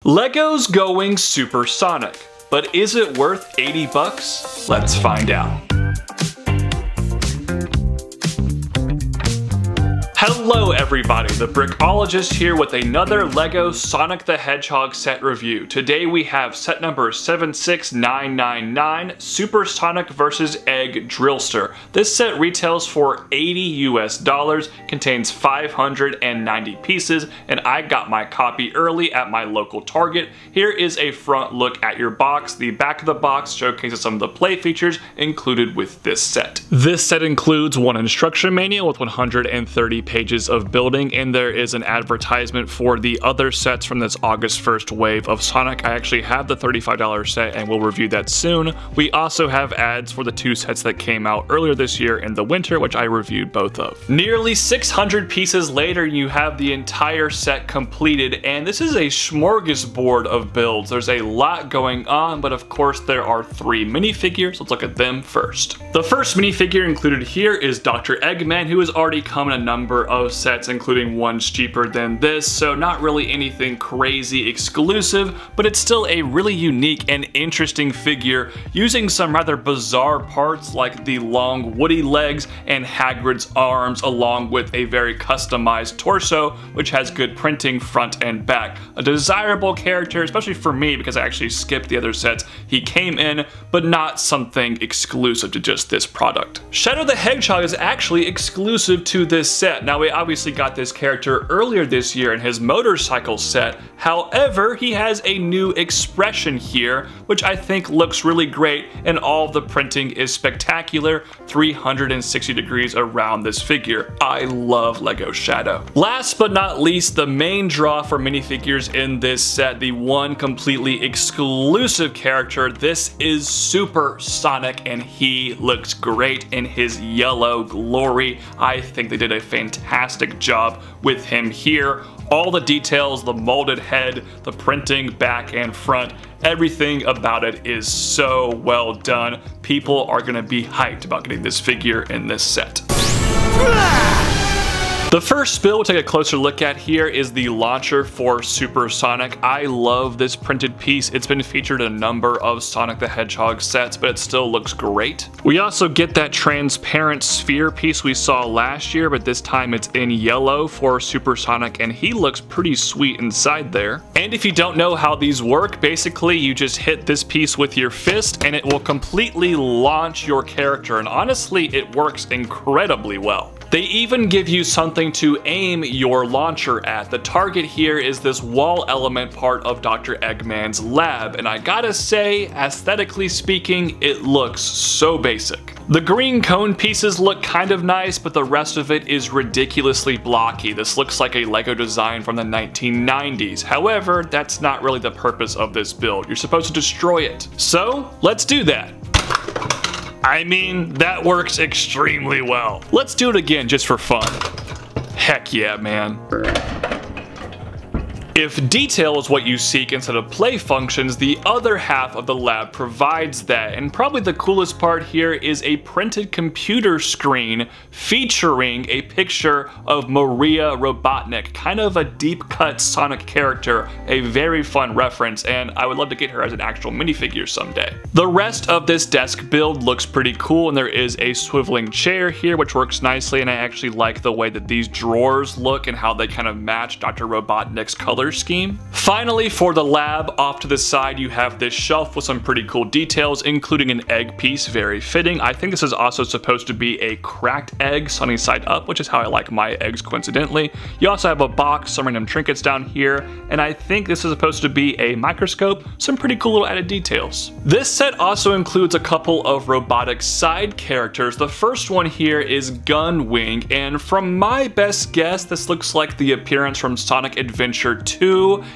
Lego's going supersonic, but is it worth 80 bucks? Let's find out. Hello everybody, the Brickologist here with another LEGO Sonic the Hedgehog set review. Today we have set number 76999, Supersonic vs. Egg Drillster. This set retails for $80 US, contains 590 pieces, and I got my copy early at my local Target. Here is a front look at your box. The back of the box showcases some of the play features included with this set. This set includes one instruction manual with 130 pages of building, and there is an advertisement for the other sets from this August 1st wave of Sonic. I actually have the $35 set and we'll review that soon. We also have ads for the two sets that came out earlier this year in the winter, which I reviewed both of. Nearly 600 pieces later, you have the entire set completed, and this is a smorgasbord of builds. There's a lot going on, but of course there are 3 minifigures. Let's look at them first. The first minifigure included here is Dr. Eggman, who has already come in a number of sets, including ones cheaper than this, so not really anything crazy exclusive, but it's still a really unique and interesting figure using some rather bizarre parts like the long woody legs and Hagrid's arms, along with a very customized torso which has good printing front and back. A desirable character, especially for me because I actually skipped the other sets he came in, but not something exclusive to just this product. Shadow the Hedgehog is actually exclusive to this set. Now, we obviously got this character earlier this year in his motorcycle set. However, he has a new expression here, which I think looks really great, and all of the printing is spectacular, 360 degrees around this figure. I love Lego Shadow. Last but not least, the main draw for minifigures in this set, the one completely exclusive character. This is Supersonic, and he looks great in his yellow glory. I think they did a fantastic job with him here. All the details, the molded head, the printing back and front, everything about it is so well done. People are gonna be hyped about getting this figure in this set. The first build we'll take a closer look at here is the launcher for Supersonic. I love this printed piece. It's been featured in a number of Sonic the Hedgehog sets, but it still looks great. We also get that transparent sphere piece we saw last year, but this time it's in yellow for Supersonic, and he looks pretty sweet inside there. And if you don't know how these work, basically you just hit this piece with your fist and it will completely launch your character, and honestly it works incredibly well. They even give you something to aim your launcher at. The target here is this wall element part of Dr. Eggman's lab, and I gotta say, aesthetically speaking, it looks so basic. The green cone pieces look kind of nice, but the rest of it is ridiculously blocky. This looks like a Lego design from the 1990s. However, that's not really the purpose of this build. You're supposed to destroy it. So, let's do that. I mean, that works extremely well. Let's do it again just for fun. Heck yeah, man. If detail is what you seek instead of play functions, the other half of the lab provides that. And probably the coolest part here is a printed computer screen featuring a picture of Maria Robotnik, kind of a deep cut Sonic character, a very fun reference, and I would love to get her as an actual minifigure someday. The rest of this desk build looks pretty cool, and there is a swiveling chair here which works nicely, and I actually like the way that these drawers look and how they kind of match Dr. Robotnik's color scheme. Finally, for the lab, off to the side you have this shelf with some pretty cool details, including an egg piece, very fitting. I think this is also supposed to be a cracked egg, sunny side up, which is how I like my eggs coincidentally. You also have a box, some random trinkets down here, and I think this is supposed to be a microscope, some pretty cool little added details. This set also includes a couple of robotic side characters. The first one here is Gunwing, and from my best guess, this looks like the appearance from Sonic Adventure 2,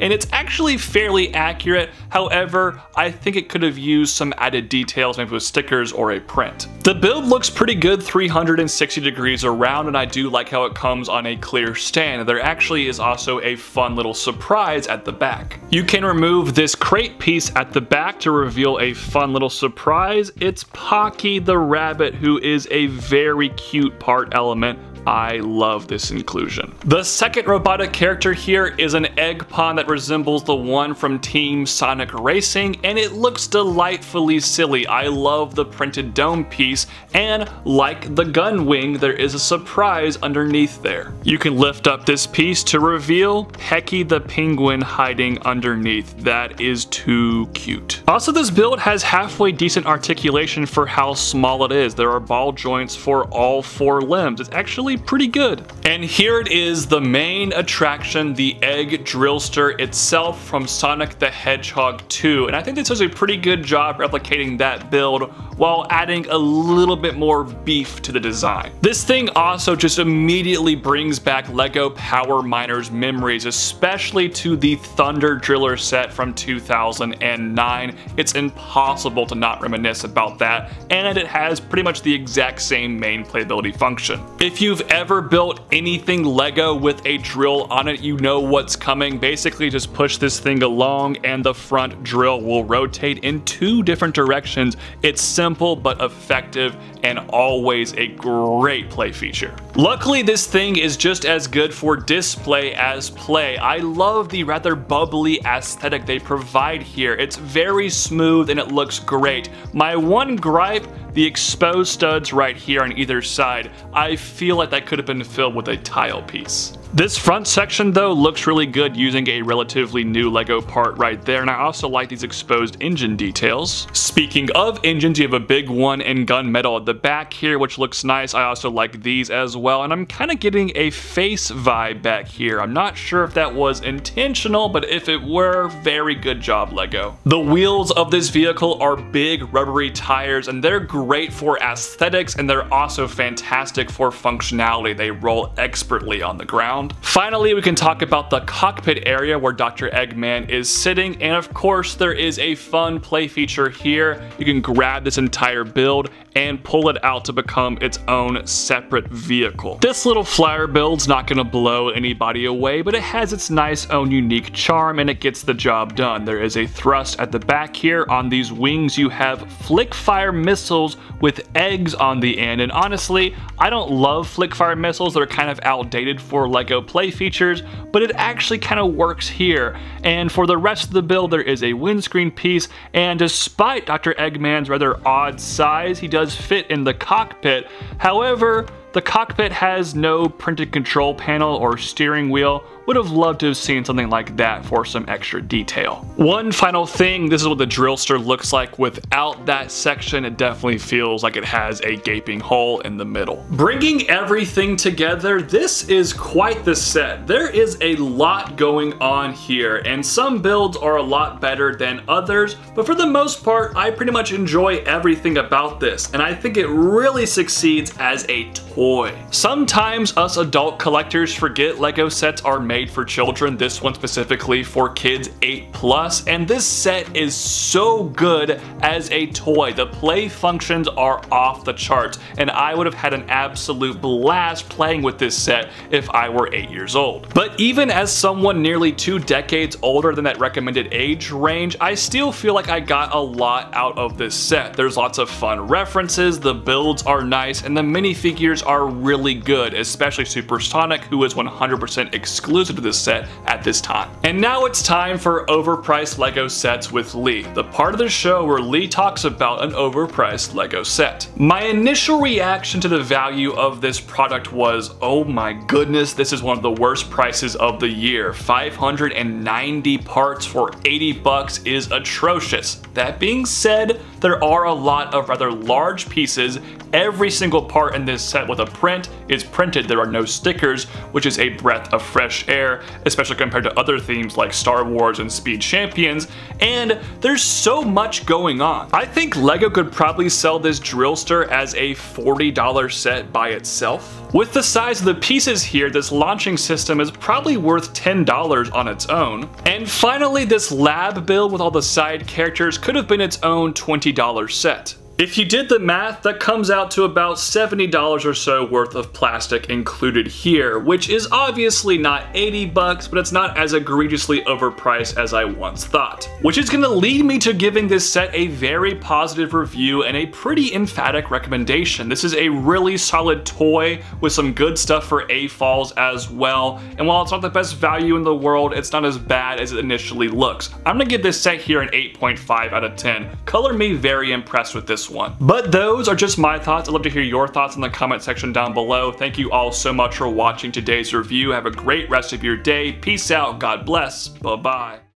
and it's actually fairly accurate. However, I think it could have used some added details, maybe with stickers or a print. The build looks pretty good 360 degrees around, and I do like how it comes on a clear stand. There actually is also a fun little surprise at the back. You can remove this crate piece at the back to reveal a fun little surprise. It's Pocky the rabbit, who is a very cute part element I love this inclusion. The second robotic character here is an egg pawn that resembles the one from Team Sonic Racing, and it looks delightfully silly. I love the printed dome piece, and like the gun wing, there is a surprise underneath there. You can lift up this piece to reveal Pecky the penguin hiding underneath. That is too cute. Also, this build has halfway decent articulation for how small it is. There are ball joints for all 4 limbs. It's actually pretty good. And here it is, the main attraction, the egg Drillster itself from Sonic the Hedgehog 2. And I think this does a pretty good job replicating that build while adding a little bit more beef to the design. This thing also just immediately brings back LEGO Power Miners memories, especially to the Thunder Driller set from 2009. It's impossible to not reminisce about that, and it has pretty much the exact same main playability function. If you've ever built anything LEGO with a drill on it, you know what's coming. Basically just push this thing along and the front drill will rotate in 2 different directions. It's simple but effective and always a great play feature. Luckily, this thing is just as good for display as play. I love the rather bubbly aesthetic they provide here. It's very smooth and it looks great. My one gripe, the exposed studs right here on either side, I feel like that could have been filled with a tile piece. This front section though looks really good using a relatively new LEGO part right there, and I also like these exposed engine details. Speaking of engines, you have a big one in gunmetal at the back here, which looks nice. I also like these as well, and I'm kind of getting a face vibe back here. I'm not sure if that was intentional, but if it were, very good job, LEGO. The wheels of this vehicle are big rubbery tires, and they're great for aesthetics, and they're also fantastic for functionality. They roll expertly on the ground. Finally, we can talk about the cockpit area where Dr. Eggman is sitting, and of course there is a fun play feature here. You can grab this entire build and pull it out to become its own separate vehicle. This little flyer build's not gonna blow anybody away, but it has its nice own unique charm and it gets the job done. There is a thrust at the back here. On these wings you have flick fire missiles with eggs on the end, and honestly, I don't love flick fire missiles. They're kind of outdated for LEGO play features, but it actually kind of works here. And for the rest of the build, there is a windscreen piece, and despite Dr. Eggman's rather odd size, he does fit in the cockpit. However, the cockpit has no printed control panel or steering wheel. Would have loved to have seen something like that for some extra detail. One final thing, this is what the Drillster looks like without that section. It definitely feels like it has a gaping hole in the middle. Bringing everything together, this is quite the set. There is a lot going on here, and some builds are a lot better than others, but for the most part, I pretty much enjoy everything about this, and I think it really succeeds as a toy. Sometimes us adult collectors forget LEGO sets are made for children, this one specifically for kids 8+, and this set is so good as a toy. The play functions are off the charts, and I would have had an absolute blast playing with this set if I were 8 years old. But even as someone nearly 2 decades older than that recommended age range, I still feel like I got a lot out of this set. There's lots of fun references, the builds are nice, and the minifigures are really good, especially Supersonic, who is 100% exclusive to this set at this time. And now it's time for overpriced LEGO sets with Lee, the part of the show where Lee talks about an overpriced LEGO set. My initial reaction to the value of this product was, oh my goodness, this is one of the worst prices of the year. 590 parts for 80 bucks is atrocious. That being said, there are a lot of rather large pieces. Every single part in this set with a print is printed. There are no stickers, which is a breath of fresh air, especially compared to other themes like Star Wars and Speed Champions, and there's so much going on. I think LEGO could probably sell this Drillster as a $40 set by itself. With the size of the pieces here, this launching system is probably worth $10 on its own. And finally, this lab build with all the side characters could have been its own $20 set. If you did the math, that comes out to about $70 or so worth of plastic included here, which is obviously not 80 bucks, but it's not as egregiously overpriced as I once thought. Which is gonna lead me to giving this set a very positive review and a pretty emphatic recommendation. This is a really solid toy with some good stuff for AFOLs as well, and while it's not the best value in the world, it's not as bad as it initially looks. I'm gonna give this set here an 8.5 out of 10. Color me very impressed with this one. But those are just my thoughts. I'd love to hear your thoughts in the comment section down below. Thank you all so much for watching today's review. Have a great rest of your day. Peace out. God bless. Bye-bye.